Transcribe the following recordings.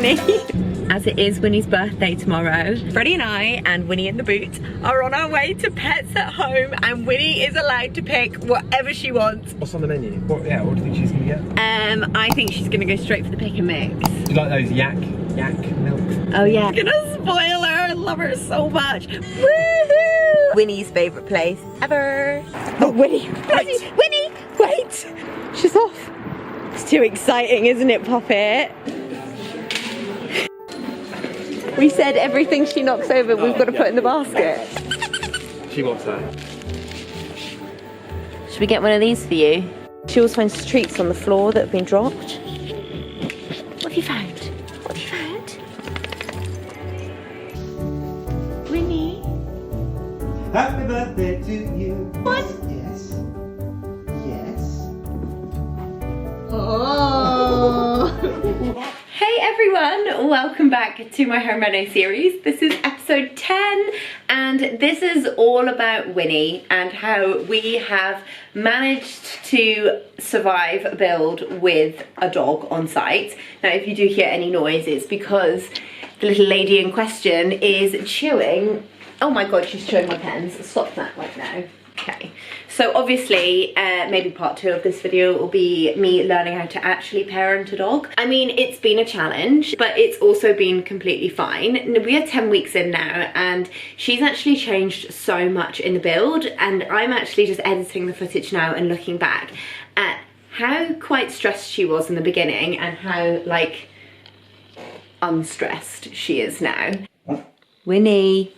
Winnie. As it is Winnie's birthday tomorrow, Freddie and I and Winnie in the boot are on our way to Pets at Home, and Winnie is allowed to pick whatever she wants. What's on the menu? What do you think she's gonna get? I think she's gonna go straight for the pick and mix. Do you like those yak milk? Oh yeah. I'm gonna spoil her, I love her so much. Woohoo! Winnie's favourite place ever. Oh, Winnie, wait. Winnie, wait! She's off. It's too exciting, isn't it, Poppet? We said everything she knocks over, we've got to put in the basket. She wants that. Should we get one of these for you? She always finds treats on the floor that have been dropped. What have you found? What have you found? Winnie. Happy birthday to you. What? Yes. Yes. Oh. Hey everyone, welcome back to my home reno series. This is episode 10 and this is all about Winnie and how we have managed to survive a build with a dog on site. Now if you do hear any noise, it's because the little lady in question is chewing. Oh my god, she's chewing my pens. Stop that right now. Okay, so obviously maybe part 2 of this video will be me learning how to actually parent a dog. I mean, it's been a challenge, but it's also been completely fine. We are 10 weeks in now and she's actually changed so much in the build, and I'm actually just editing the footage now and looking back at how quite stressed she was in the beginning and how like unstressed she is now. Winnie.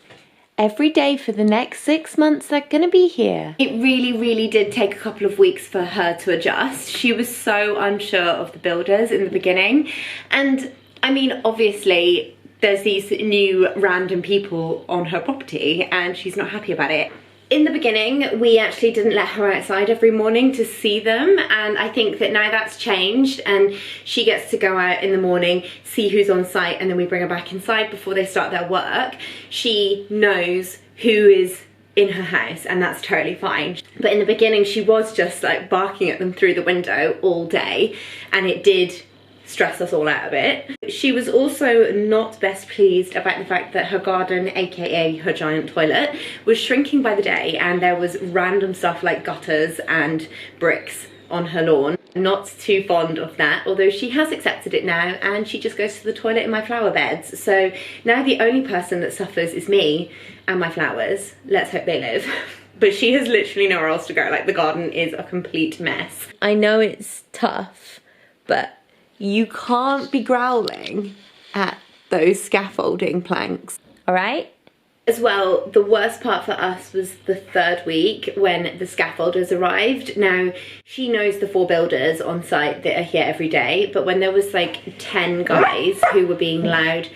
Every day for the next 6 months they're gonna be here. It really did take a couple of weeks for her to adjust. She was so unsure of the builders in the beginning. And I mean, obviously there's these new random people on her property and she's not happy about it. In the beginning, we actually didn't let her outside every morning to see them, and I think that now that's changed and she gets to go out in the morning, see who's on site, and then we bring her back inside before they start their work. She knows who is in her house and that's totally fine. But in the beginning, she was just like barking at them through the window all day, and it did stress us all out a bit. She was also not best pleased about the fact that her garden, aka her giant toilet, was shrinking by the day and there was random stuff like gutters and bricks on her lawn. Not too fond of that, although she has accepted it now and she just goes to the toilet in my flower beds. So now the only person that suffers is me and my flowers. Let's hope they live. But she has literally nowhere else to go. Like, the garden is a complete mess. I know it's tough, but you can't be growling at those scaffolding planks, all right? As well, the worst part for us was the 3rd week when the scaffolders arrived. Now, she knows the 4 builders on site that are here every day, but when there was like 10 guys who were being loud,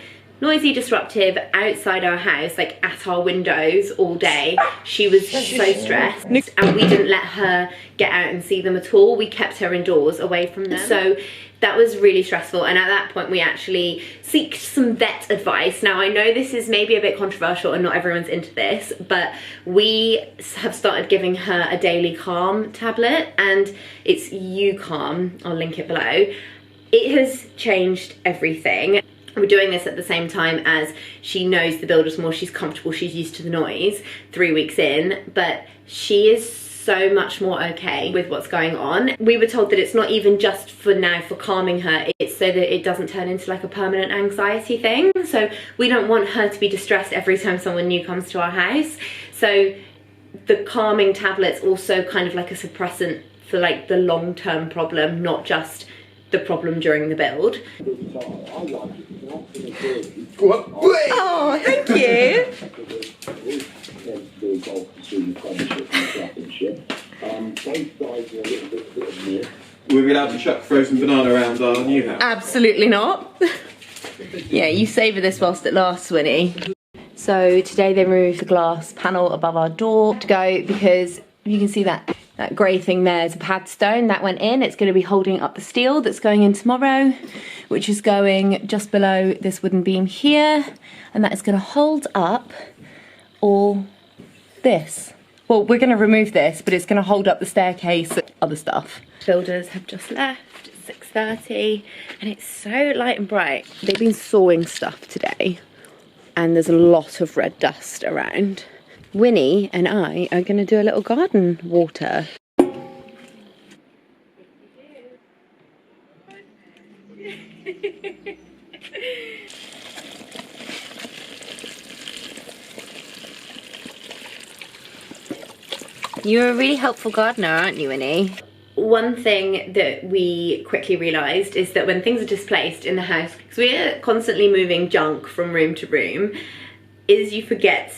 noisy, disruptive outside our house, like at our windows all day, she was so stressed, and we didn't let her get out and see them at all. We kept her indoors away from them. So that was really stressful, and at that point we actually seeked some vet advice. Now I know this is maybe a bit controversial and not everyone's into this, but we have started giving her a daily calm tablet, and it's UCalm. I'll link it below. It has changed everything. We're doing this at the same time as she knows the builders more, she's comfortable, she's used to the noise 3 weeks in, but she is so much more okay with what's going on. We were told that it's not even just for now for calming her, it's so that it doesn't turn into like a permanent anxiety thing. So we don't want her to be distressed every time someone new comes to our house. So the calming tablet's also kind of like a suppressant for like the long-term problem, not just the problem during the build. Oh, thank you. Were we allowed to chuck frozen banana around our new house? Absolutely not. Yeah, you savour this whilst it lasts, Winnie. So today they removed the glass panel above our door to go, because you can see that grey thing there is a pad stone that went in. It's going to be holding up the steel that's going in tomorrow, which is going just below this wooden beam here, and that is going to hold up all this. Well, we're going to remove this, but it's going to hold up the staircase and other stuff. Builders have just left, 6:30 and it's so light and bright. They've been sawing stuff today and there's a lot of red dust around. Winnie and I are going to do a little garden water. You're a really helpful gardener, aren't you, Winnie? One thing that we quickly realised is that when things are displaced in the house, because we're constantly moving junk from room to room, is you forget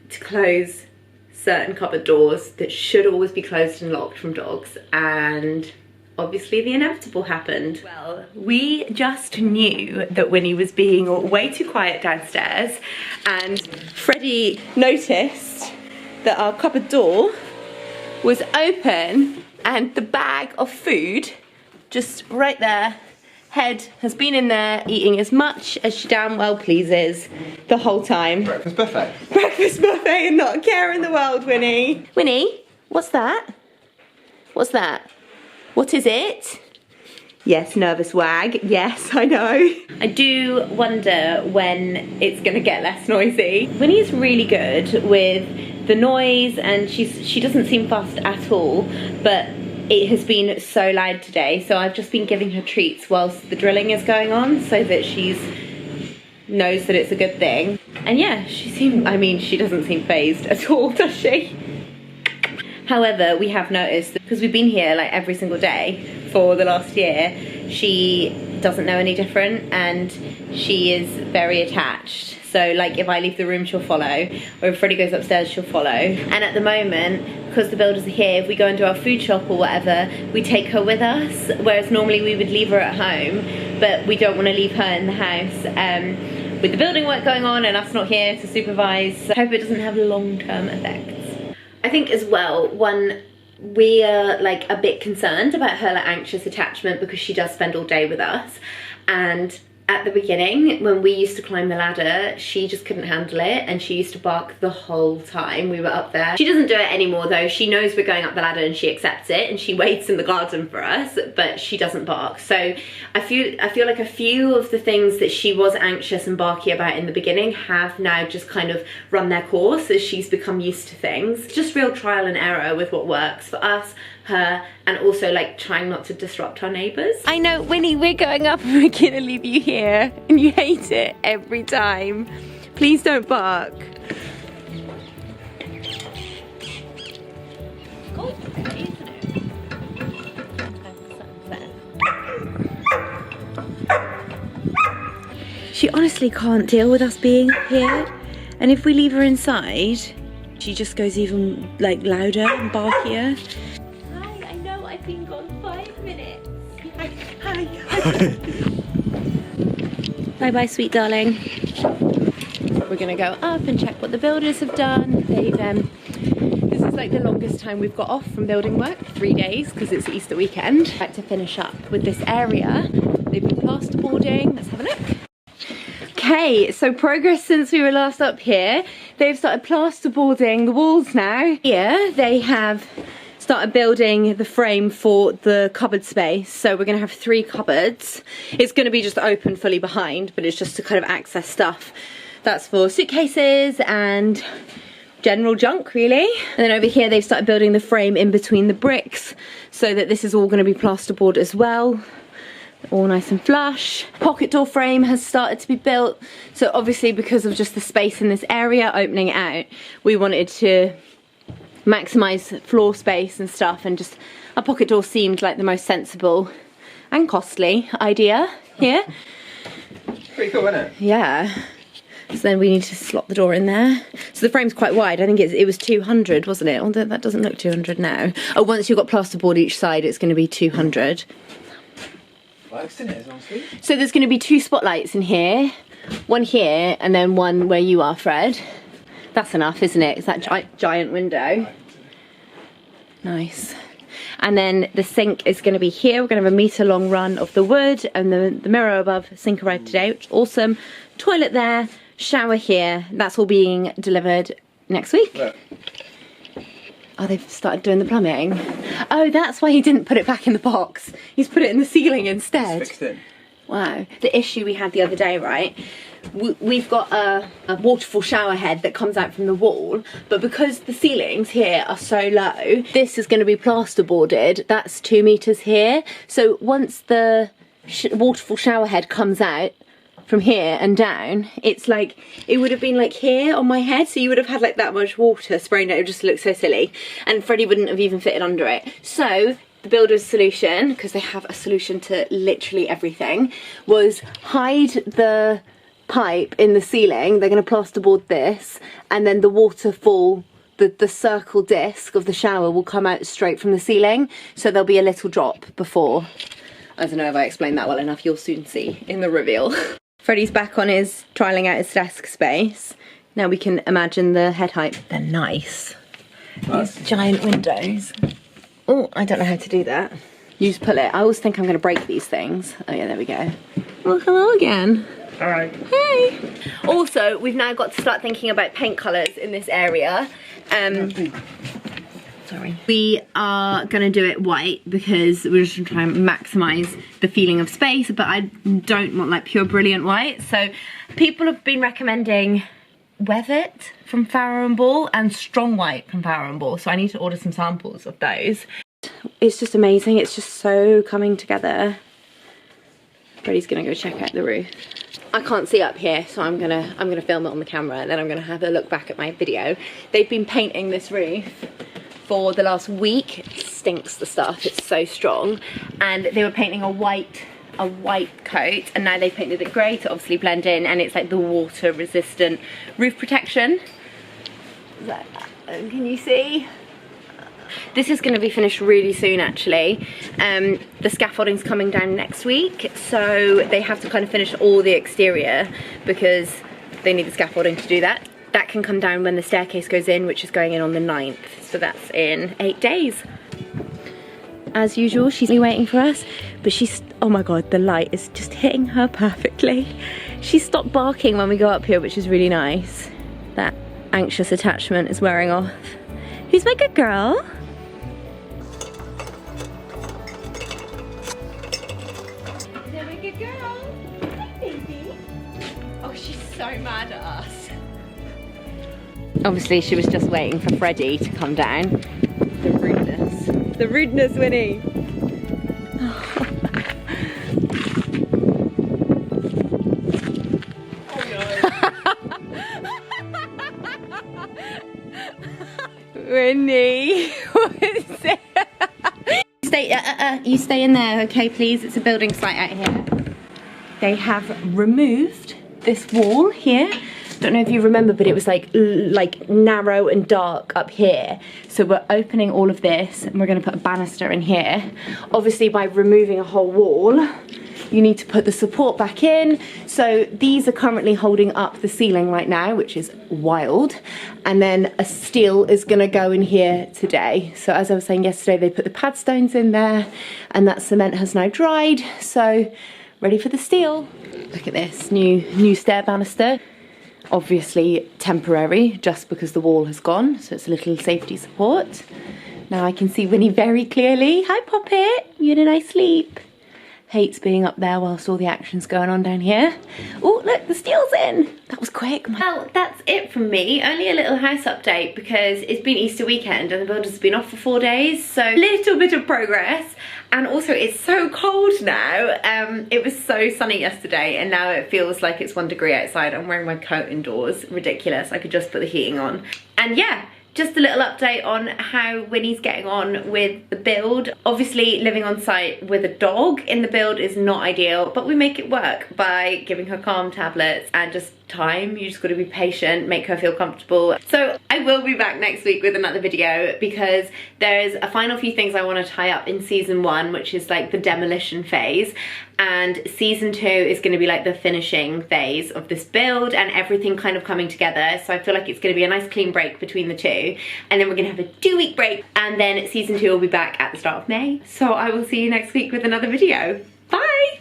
to close certain cupboard doors that should always be closed and locked from dogs, and obviously the inevitable happened. Well, we just knew that Winnie was being way too quiet downstairs, and Freddie noticed that our cupboard door was open and the bag of food just right there. Head has been in there eating as much as she damn well pleases the whole time. Breakfast buffet. Breakfast buffet and not a care in the world, Winnie. Winnie, what's that? What's that? What is it? Yes, nervous wag. Yes, I know. I do wonder when it's gonna get less noisy. Winnie's really good with the noise and she doesn't seem fussed at all, but it has been so loud today, so I've just been giving her treats whilst the drilling is going on so that she knows that it's a good thing. And yeah, she doesn't seem fazed at all, does she? However, we have noticed that because we've been here like every single day for the last year, she doesn't know any different and she is very attached. So like if I leave the room, she'll follow, or if Freddie goes upstairs, she'll follow. And at the moment, because the builders are here, if we go and do our food shop or whatever, we take her with us, whereas normally we would leave her at home, but we don't want to leave her in the house with the building work going on and us not here to supervise. So I hope it doesn't have long-term effects. I think as well, we are like a bit concerned about her like anxious attachment because she does spend all day with us, and at the beginning when we used to climb the ladder she just couldn't handle it and she used to bark the whole time we were up there. She doesn't do it anymore though. She knows we're going up the ladder and she accepts it and she waits in the garden for us, but she doesn't bark. So I feel like a few of the things that she was anxious and barky about in the beginning have now just kind of run their course as she's become used to things. Just real trial and error with what works for us, her, and also like trying not to disrupt our neighbours. I know, Winnie, we're going up and we're gonna leave you here and you hate it every time. Please don't bark. She honestly can't deal with us being here, and if we leave her inside, she just goes even like louder and barkier. Hi, I know I've been gone 5 minutes. Hi. Bye bye, sweet darling. We're gonna go up and check what the builders have done. This is like the longest time we've got off from building work, 3 days, because it's Easter weekend. I'd like to finish up with this area. They've been plasterboarding. Let's have a look. Okay, so progress since we were last up here. They've started plasterboarding the walls now. Here they have started building the frame for the cupboard space. So we're gonna have 3 cupboards. It's gonna be just open fully behind, but it's just to kind of access stuff. That's for suitcases and general junk, really. And then over here they've started building the frame in between the bricks so that this is all gonna be plasterboard as well. All nice and flush. Pocket door frame has started to be built. So obviously because of just the space in this area, opening it out, we wanted to maximize floor space and stuff, and just a pocket door seemed like the most sensible and costly idea here. Pretty cool, isn't it? Yeah. So then we need to slot the door in there. So the frame's quite wide. I think it was 200, wasn't it? Although that doesn't look 200 now. Oh, once you've got plasterboard each side, it's going to be 200. So there's going to be 2 spotlights in here, one here and then one where you are, Fred. That's enough, isn't it? It's that giant window. Nice. And then the sink is going to be here. We're going to have a metre long run of the wood, and the mirror above. Sink arrived today, which is awesome. Toilet there, shower here. That's all being delivered next week. Look. Oh, they've started doing the plumbing. Oh, that's why he didn't put it back in the box. He's put it in the ceiling instead. It's fixed in. Wow. The issue we had the other day, right? We've got a waterfall shower head that comes out from the wall, but because the ceilings here are so low, this is going to be plasterboarded. That's 2 meters here. So once the waterfall shower head comes out from here and down, it's like, it would have been like here on my head, so you would have had like that much water spraying out. It would just look so silly, and Freddie wouldn't have even fitted under it. So the builder's solution, because they have a solution to literally everything, was hide the pipe in the ceiling. They're going to plasterboard this, and then the waterfall, the circle disc of the shower will come out straight from the ceiling, so there'll be a little drop before. I don't know if I explained that well enough. You'll soon see in the reveal. Freddie's back on his trialling out his desk space. Now we can imagine the head height. They're nice. These giant windows. Oh, I don't know how to do that. You just pull it. I always think I'm going to break these things. Oh yeah, there we go. Well, hello again. All right. Hey. Also, we've now got to start thinking about paint colours in this area. Sorry. We are going to do it white because we're just trying to maximise the feeling of space, but I don't want like pure brilliant white. So people have been recommending Weathered from Farrow & Ball and Strong White from Farrow & Ball, so I need to order some samples of those. It's just amazing. It's just so coming together. Freddie's going to go check out the roof. I can't see up here, so I'm gonna film it on the camera, and then I'm gonna have a look back at my video. They've been painting this roof for the last week. It stinks, the stuff, it's so strong. And they were painting a white coat, and now they've painted it grey to obviously blend in, and it's like the water resistant roof protection. Can you see? This is going to be finished really soon actually. The scaffolding's coming down next week, so they have to kind of finish all the exterior because they need the scaffolding to do that. That can come down when the staircase goes in, which is going in on the 9th, so that's in 8 days. As usual, she's waiting for us, but she's, oh my god, the light is just hitting her perfectly. She stopped barking when we go up here, which is really nice. That anxious attachment is wearing off. Who's my good girl? Is that my good girl? Hi, baby. Oh, she's so mad at us. Obviously, she was just waiting for Freddie to come down. The rudeness. The rudeness, Winnie. Winnie, what is it? You stay in there, okay, please? It's a building site out here. They have removed this wall here. Don't know if you remember, but it was like narrow and dark up here. So we're opening all of this, and we're going to put a banister in here. Obviously, by removing a whole wall, you need to put the support back in. So these are currently holding up the ceiling right now, which is wild. And then a steel is gonna go in here today. So as I was saying yesterday, they put the pad stones in there, and that cement has now dried. So ready for the steel. Look at this, new stair banister. Obviously temporary, just because the wall has gone. So it's a little safety support. Now I can see Winnie very clearly. Hi, Poppet, you had a nice sleep. Hates being up there whilst all the action's going on down here. Oh, look, the steel's in. That was quick. Well, that's it from me. Only a little house update because it's been Easter weekend and the builder's been off for 4 days. So little bit of progress. And also it's so cold now. It was so sunny yesterday and now it feels like it's 1 degree outside. I'm wearing my coat indoors. Ridiculous. I could just put the heating on. And yeah. Just a little update on how Winnie's getting on with the build. Obviously, living on site with a dog in the build is not ideal, but we make it work by giving her calm tablets and just time. You just got to be patient, make her feel comfortable. So I will be back next week with another video because there's a final few things I want to tie up in season 1, which is like the demolition phase. And season 2 is going to be like the finishing phase of this build and everything kind of coming together. So I feel like it's going to be a nice clean break between the two. And then we're going to have a 2-week break. And then season 2 will be back at the start of May. So I will see you next week with another video. Bye!